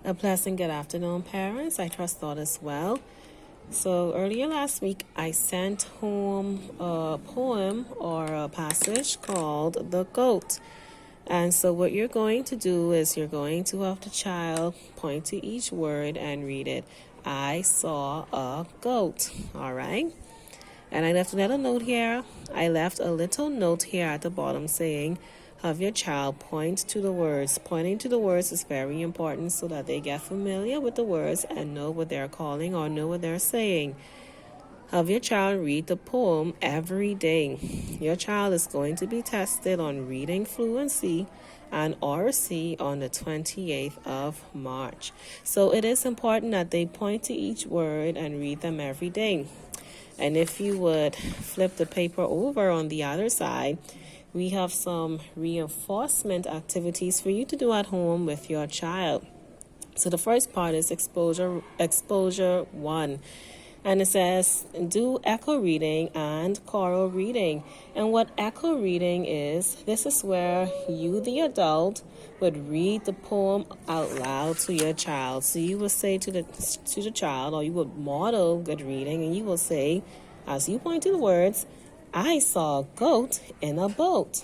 A pleasant good afternoon, parents. I trust all is well. So, earlier last week, I sent home a poem or a passage called The Goat. And so, what you're going to do is you're going to have the child point to each word and read it. I saw a goat. All right. And I left another note here. I left a little note here at the bottom saying, have your child point to the words. Pointing to the words is very important so that they get familiar with the words and know what they're calling or know what they're saying. Have your child read the poem every day. Your child is going to be tested on reading fluency and oracy on the 28th of March. So it is important that they point to each word and read them every day. And if you would flip the paper over on the other side, we have some reinforcement activities for you to do at home with your child. So the first part is exposure 1. And it says, do echo reading and choral reading. And what echo reading is, this is where you, the adult, would read the poem out loud to your child. So you will say to the child, or you would model good reading, and you will say, as you point to the words, I saw a goat in a boat.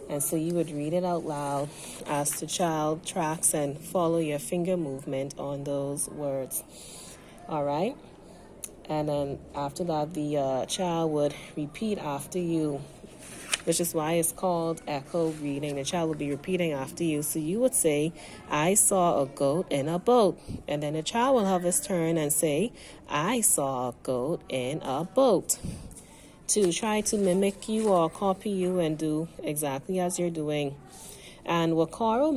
And so you would read it out loud as the child tracks and follow your finger movement on those words. All right? And then after that, the child would repeat after you, which is why it's called echo reading. The child will be repeating after you. So you would say, I saw a goat in a boat. And then the child will have his turn and say, I saw a goat in a boat. To try to mimic you or copy you and do exactly as you're doing. And what choral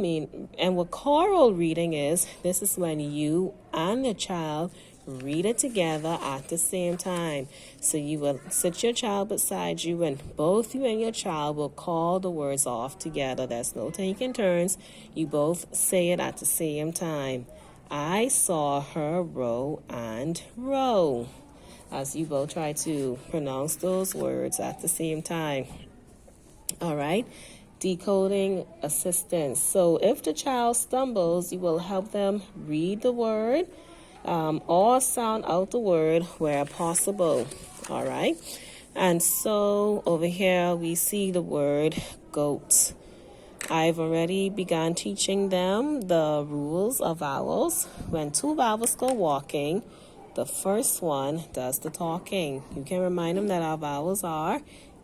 reading is, this is when you and the child read it together at the same time. So you will sit your child beside you, and both you and your child will call the words off together. There's no taking turns. You both say it at the same time. I saw her row and row. As you both try to pronounce those words at the same time. All right. Decoding assistance. So if the child stumbles, you will help them read the word or sound out the word where possible. All right. And so over here we see the word goat. I've already begun teaching them the rules of vowels. When two vowels go walking, the first one does the talking. You can remind them that our vowels are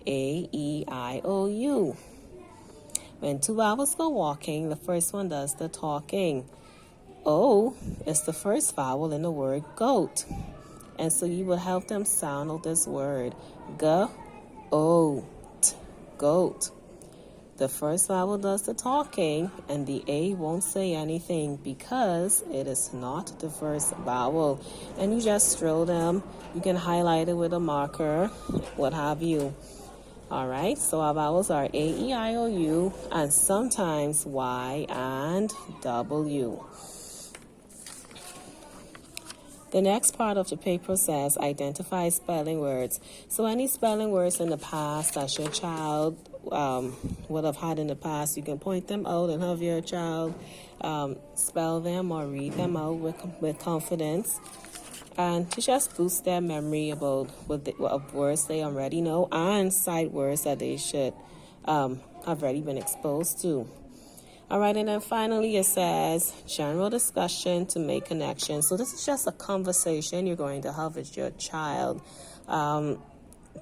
A, E, I, O, U. When two vowels go walking, the first one does the talking. O is the first vowel in the word goat. And so you will help them sound out this word. G-O-T, goat. The first vowel does the talking, and the A won't say anything because it is not the first vowel. And you just stroll them. You can highlight it with a marker, what have you. All right, so our vowels are A, E, I, O, U, and sometimes Y and W. The next part of the paper says identify spelling words. So any spelling words in the past that your child would have had in the past, you can point them out and have your child spell them or read them out with confidence, and to just boost their memory about what words they already know and sight words that they should have already been exposed to. All right, and then finally it says general discussion to make connections. So this is just a conversation you're going to have with your child to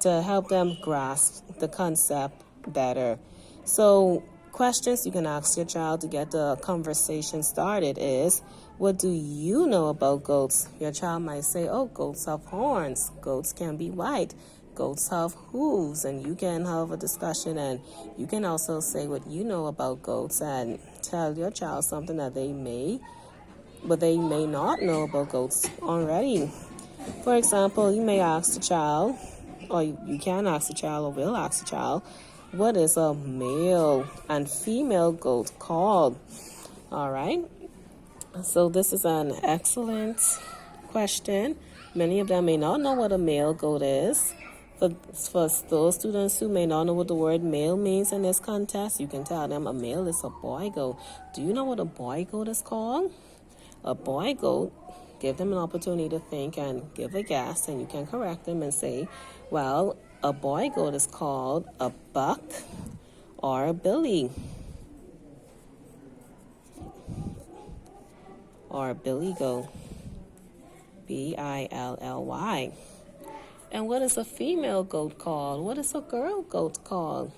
help them grasp the concept better. So questions you can ask your child to get the conversation started is, what do you know about goats? Your child might say, oh, goats have horns. Goats can be white. Goats have hooves. And you can have a discussion, and you can also say what you know about goats and tell your child something that they may not know about goats already. For example, you may ask the child, or you can ask the child, or will ask the child, what is a male and female goat called? All right. So this is an excellent question. Many of them may not know what a male goat is. For those students who may not know what the word male means in this context, you can tell them a male is a boy goat. Do you know what a boy goat is called? A boy goat, give them an opportunity to think and give a guess, and you can correct them and say, well, a boy goat is called a buck or a billy, or a billy goat, Billy. And what is a female goat called? What is a girl goat called?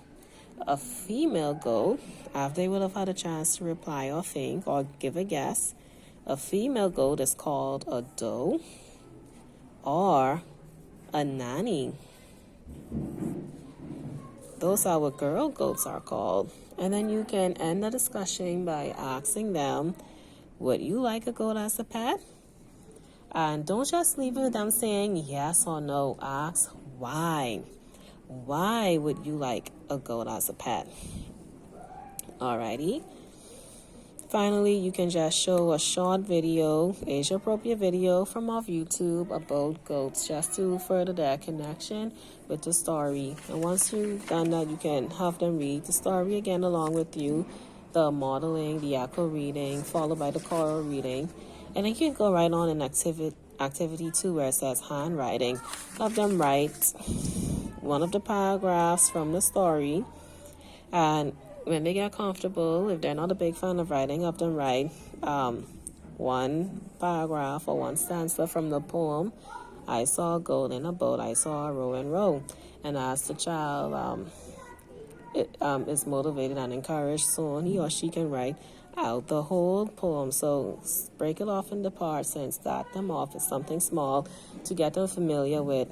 A female goat, after they would have had a chance to reply or think or give a guess, a female goat is called a doe or a nanny. Those are what girl goats are called. And then you can end the discussion by asking them, would you like a goat as a pet? And don't just leave it with them saying yes or no. Ask why. Why would you like a goat as a pet? Alrighty. Finally, you can just show a short video, age-appropriate video from off YouTube about goats, just to further their connection with the story. And once you've done that, you can have them read the story again along with you, the modeling, the echo reading, followed by the choral reading. And then you can go right on in activity 2 where it says handwriting. Have them write one of the paragraphs from the story, and when they get comfortable, if they're not a big fan of writing, have them write one paragraph or one stanza from the poem, I saw a goat in a boat, I saw a row and row. And as the child is motivated and encouraged, soon he or she can write out the whole poem. So break it off into parts and start them off with something small to get them familiar with